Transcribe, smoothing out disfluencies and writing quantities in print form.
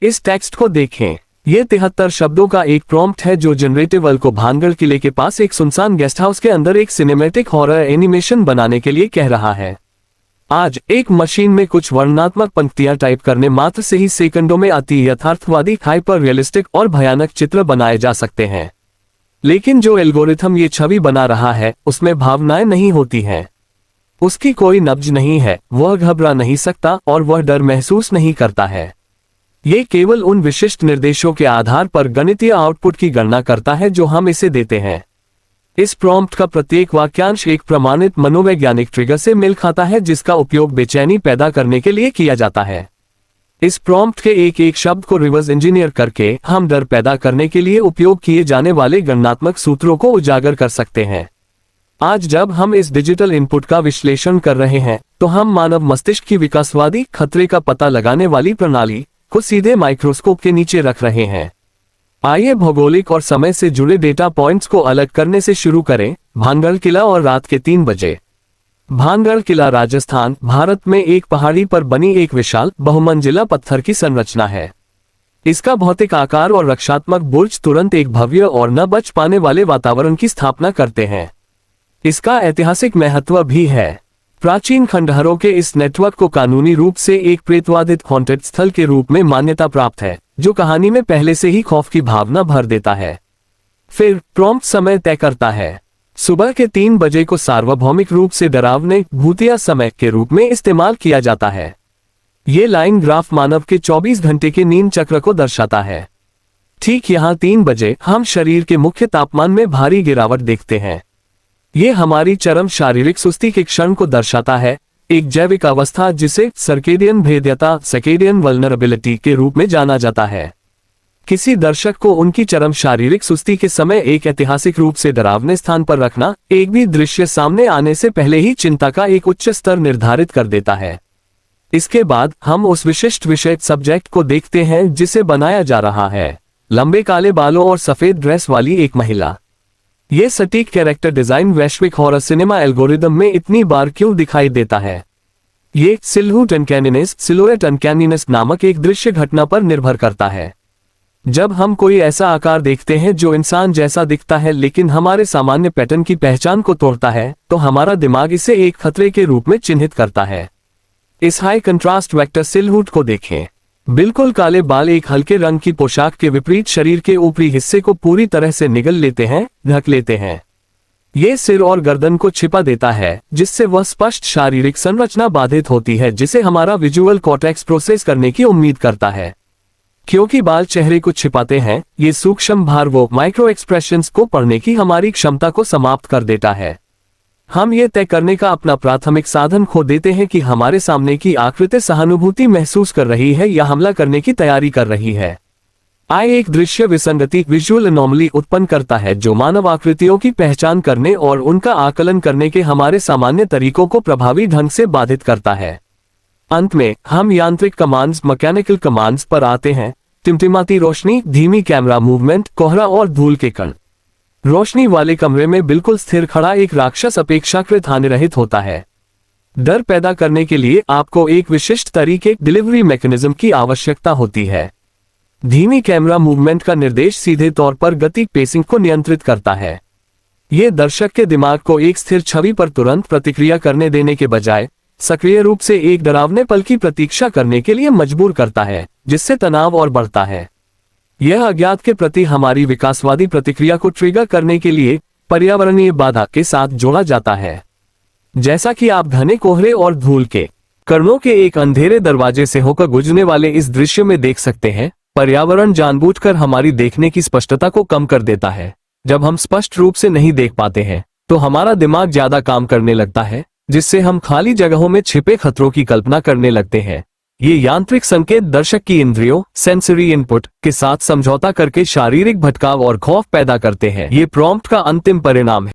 इस टेक्स्ट को देखें। ये 73 शब्दों का एक प्रॉम्प्ट है जो जनरेटिवल को भानगढ़ किले के पास एक सुनसान गेस्ट हाउस के अंदर एक सिनेमैटिक हॉरर एनिमेशन बनाने के लिए कह रहा है। आज एक मशीन में कुछ वर्णनात्मक पंक्तियां टाइप करने मात्र से ही सेकंडों में अति यथार्थवादी, हाइपर रियलिस्टिक और भयानक चित्र बनाए जा सकते हैं। लेकिन जो एल्गोरिथम ये छवि बना रहा है उसमें भावनाएं नहीं होती हैं। उसकी कोई नब्ज नहीं है, वह घबरा नहीं सकता और वह डर महसूस नहीं करता है। ये केवल उन विशिष्ट निर्देशों के आधार पर गणितीय आउटपुट की गणना करता है जो हम इसे देते हैं। इस प्रॉम्प्ट का प्रत्येक वाक्यांश एक प्रमाणित मनोवैज्ञानिक ट्रिगर से मेल खाता है जिसका उपयोग बेचैनी पैदा करने के लिए किया जाता है। इस प्रॉम्प्ट के एक एक शब्द को रिवर्स इंजीनियर करके हम डर पैदा करने के लिए उपयोग किए जाने वाले गणनात्मक सूत्रों को उजागर कर सकते हैं। आज जब हम इस डिजिटल इनपुट का विश्लेषण कर रहे हैं तो हम मानव मस्तिष्क की विकासवादी खतरे का पता लगाने वाली प्रणाली को सीधे माइक्रोस्कोप के नीचे रख रहे हैं। आइए भौगोलिक और समय से जुड़े डेटा पॉइंट्स को अलग करने से शुरू करें। भानगढ़ किला और रात के 3 बजे। भानगढ़ किला राजस्थान, भारत में एक पहाड़ी पर बनी एक विशाल बहुमंजिला पत्थर की संरचना है। इसका भौतिक आकार और रक्षात्मक बुर्ज तुरंत एक भव्य और न बच पाने वाले वातावरण की स्थापना करते हैं। इसका ऐतिहासिक महत्व भी है। प्राचीन खंडहरों के इस नेटवर्क को कानूनी रूप से एक प्रेतवादित हॉन्टेड स्थल के रूप में मान्यता प्राप्त है, जो कहानी में पहले से ही खौफ की भावना भर देता है। फिर प्रॉम्प्ट समय तय करता है। सुबह के 3 बजे को सार्वभौमिक रूप से डरावने भूतिया समय के रूप में इस्तेमाल किया जाता है। ये लाइन ग्राफ मानव के 24 घंटे के नींद चक्र को दर्शाता है। ठीक यहाँ 3 बजे हम शरीर के मुख्य तापमान में भारी गिरावट देखते हैं। ये हमारी चरम शारीरिक सुस्ती के क्षण को दर्शाता है, एक जैविक अवस्था जिसे सर्केडियन भेद्यता सर्केडियन वल्नरेबिलिटी के रूप में जाना जाता है। किसी दर्शक को उनकी चरम शारीरिक सुस्ती के समय एक ऐतिहासिक रूप से डरावने स्थान पर रखना एक भी दृश्य सामने आने से पहले ही चिंता का एक उच्च स्तर निर्धारित कर देता है। इसके बाद हम उस विशिष्ट विषय सब्जेक्ट को देखते हैं जिसे बनाया जा रहा है। लंबे काले बालों और सफेद ड्रेस वाली एक महिला। ये सटीक कैरेक्टर डिजाइन वैश्विक हॉरर सिनेमा एल्गोरिदम में इतनी बार क्यों दिखाई देता है? ये सिलुएट अनकैनीनेस नामक एक दृश्य घटना पर निर्भर करता है। जब हम कोई ऐसा आकार देखते हैं जो इंसान जैसा दिखता है लेकिन हमारे सामान्य पैटर्न की पहचान को तोड़ता है, तो हमारा दिमाग इसे एक खतरे के रूप में चिन्हित करता है। इस हाई कंट्रास्ट वेक्टर सिलहूट को देखें। बिल्कुल काले बाल एक हल्के रंग की पोशाक के विपरीत शरीर के ऊपरी हिस्से को पूरी तरह से निगल लेते हैं, ढक लेते हैं। ये सिर और गर्दन को छिपा देता है, जिससे वह स्पष्ट शारीरिक संरचना बाधित होती है जिसे हमारा विजुअल कॉर्टेक्स प्रोसेस करने की उम्मीद करता है। क्योंकि बाल चेहरे को छिपाते हैं, ये सूक्ष्म भार वो माइक्रो एक्सप्रेशंस को पढ़ने की हमारी क्षमता को समाप्त कर देता है। हम ये तय करने का अपना प्राथमिक साधन खो देते हैं कि हमारे सामने की आकृति सहानुभूति महसूस कर रही है या हमला करने की तैयारी कर रही है। एक दृश्य विसंगति विजुअल एनोमली उत्पन्न करता है जो मानव आकृतियों की पहचान करने और उनका आकलन करने के हमारे सामान्य तरीकों को प्रभावी ढंग से बाधित करता है। अंत में हम यांत्रिक कमांड्स मैकेनिकल कमांड्स पर आते हैं। टिमटिमाती रोशनी, धीमी कैमरा मूवमेंट, कोहरा और धूल के कण। रोशनी वाले कमरे में बिल्कुल स्थिर खड़ा एक राक्षस अपेक्षाकृत हानिरहित होता है। डर पैदा करने के लिए आपको एक विशिष्ट तरीके डिलीवरी मैकेनिज्म की आवश्यकता होती है। धीमी कैमरा मूवमेंट का निर्देश सीधे तौर पर गति पेसिंग को नियंत्रित करता है। यह दर्शक के दिमाग को एक स्थिर छवि पर तुरंत प्रतिक्रिया करने देने के बजाय सक्रिय रूप से एक डरावने पल की प्रतीक्षा करने के लिए मजबूर करता है, जिससे तनाव और बढ़ता है। यह अज्ञात के प्रति हमारी विकासवादी प्रतिक्रिया को ट्रिगर करने के लिए पर्यावरणीय बाधा के साथ जोड़ा जाता है। जैसा कि आप घने कोहरे और धूल के कणों के एक अंधेरे दरवाजे से होकर गुजरने वाले इस दृश्य में देख सकते हैं, पर्यावरण जानबूझकर हमारी देखने की स्पष्टता को कम कर देता है। जब हम स्पष्ट रूप से नहीं देख पाते हैं तो हमारा दिमाग ज्यादा काम करने लगता है, जिससे हम खाली जगहों में छिपे खतरों की कल्पना करने लगते हैं। ये यांत्रिक संकेत दर्शक की इंद्रियों सेंसरी इनपुट के साथ समझौता करके शारीरिक भटकाव और खौफ पैदा करते हैं। ये प्रॉम्प्ट का अंतिम परिणाम है।